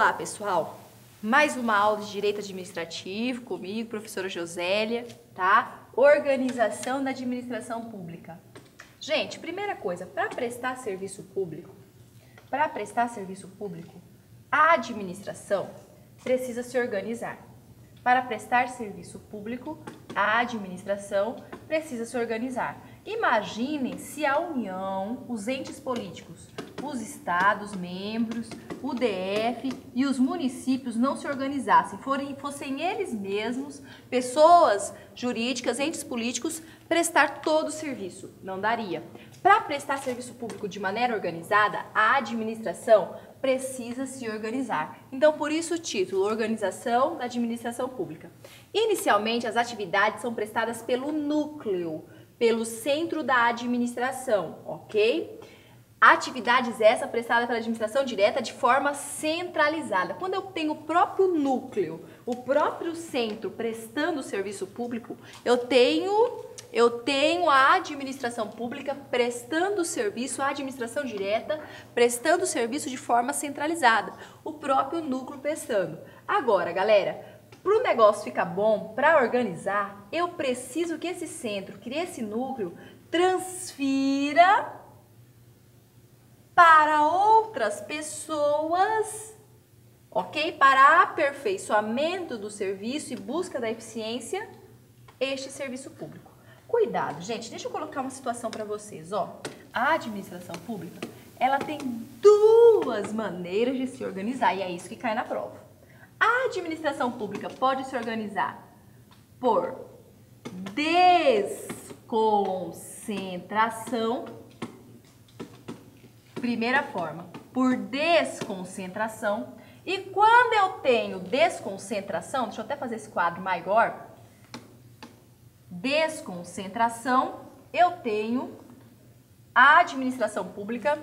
Olá, pessoal! Mais uma aula de Direito Administrativo comigo, professora Josélia, tá? Organização da administração pública. Gente, primeira coisa, para prestar serviço público, a administração precisa se organizar. Para prestar serviço público, a administração precisa se organizar. Imaginem se a União, os entes políticos, os estados, membros, o DF e os municípios não se organizassem, fossem eles mesmos, pessoas jurídicas, entes políticos, prestar todo o serviço. Não daria. Para prestar serviço público de maneira organizada, a administração precisa se organizar. Então, por isso o título, Organização da Administração Pública. Inicialmente, as atividades são prestadas pelo núcleo, pelo centro da administração, ok? Atividades essa prestada pela administração direta de forma centralizada. Quando eu tenho o próprio núcleo, o próprio centro prestando o serviço público, eu tenho a administração pública prestando serviço, a administração direta prestando serviço de forma centralizada, o próprio núcleo prestando. Agora, galera, para o negócio ficar bom, para organizar, eu preciso que esse centro, que esse núcleo, transfira para outras pessoas, ok? Para aperfeiçoamento do serviço e busca da eficiência, este serviço público. Cuidado, gente, deixa eu colocar uma situação para vocês, ó. A administração pública, ela tem duas maneiras de se organizar e é isso que cai na prova. A administração pública pode se organizar por desconcentração. Primeira forma, por desconcentração. E quando eu tenho desconcentração, deixa eu até fazer esse quadro maior. Desconcentração, eu tenho a administração pública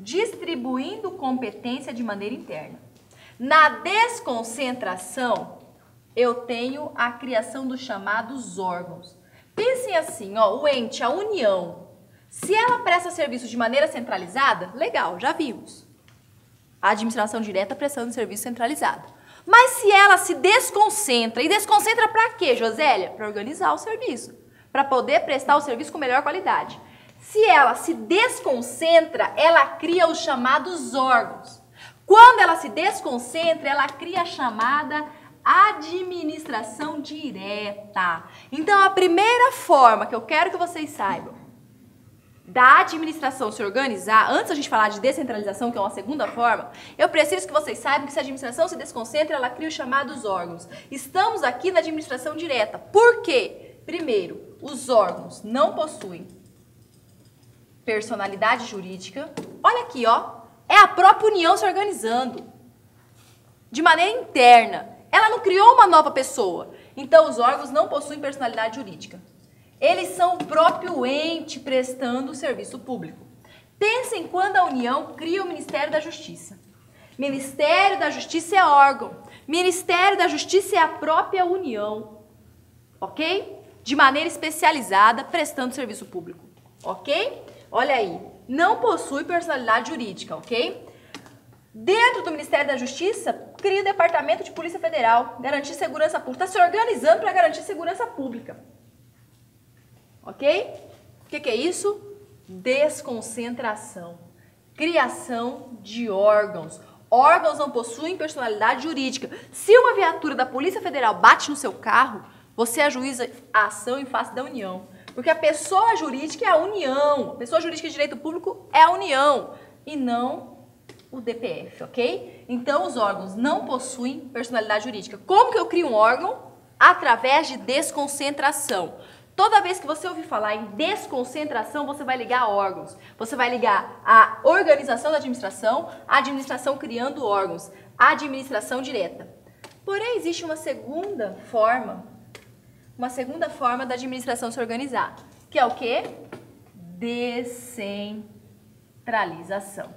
distribuindo competência de maneira interna. Na desconcentração, eu tenho a criação dos chamados órgãos. Pensem assim, ó, o ente, a União, se ela presta serviço de maneira centralizada, legal, já vimos. A administração direta prestando serviço centralizado. Mas se ela se desconcentra, e desconcentra para quê, Josélia? Para organizar o serviço, para poder prestar o serviço com melhor qualidade. Se ela se desconcentra, ela cria os chamados órgãos. Quando ela se desconcentra, ela cria a chamada administração direta. Então, a primeira forma que eu quero que vocês saibam da administração se organizar, antes a gente falar de descentralização, que é uma segunda forma, eu preciso que vocês saibam que se a administração se desconcentra, ela cria os chamados órgãos. Estamos aqui na administração direta. Por quê? Primeiro, os órgãos não possuem personalidade jurídica. Olha aqui, ó. É a própria União se organizando de maneira interna. Ela não criou uma nova pessoa. Então, os órgãos não possuem personalidade jurídica. Eles são o próprio ente prestando o serviço público. Pensem quando a União cria o Ministério da Justiça. Ministério da Justiça é órgão. Ministério da Justiça é a própria União. Ok? De maneira especializada, prestando serviço público. Ok? Olha aí. Não possui personalidade jurídica, ok? Dentro do Ministério da Justiça, cria o Departamento de Polícia Federal, garantir segurança pública. Está se organizando para garantir segurança pública. Ok? O que é isso? Desconcentração. Criação de órgãos. Órgãos não possuem personalidade jurídica. Se uma viatura da Polícia Federal bate no seu carro, você ajuiza a ação em face da União. Porque a pessoa jurídica é a União. A pessoa jurídica de direito público é a União e não o DPF, ok? Então, os órgãos não possuem personalidade jurídica. Como que eu crio um órgão? Através de desconcentração. Toda vez que você ouvir falar em desconcentração, você vai ligar a órgãos. Você vai ligar a organização da administração, a administração criando órgãos, a administração direta. Porém, existe uma segunda forma da administração se organizar, que é o quê? Descentralização.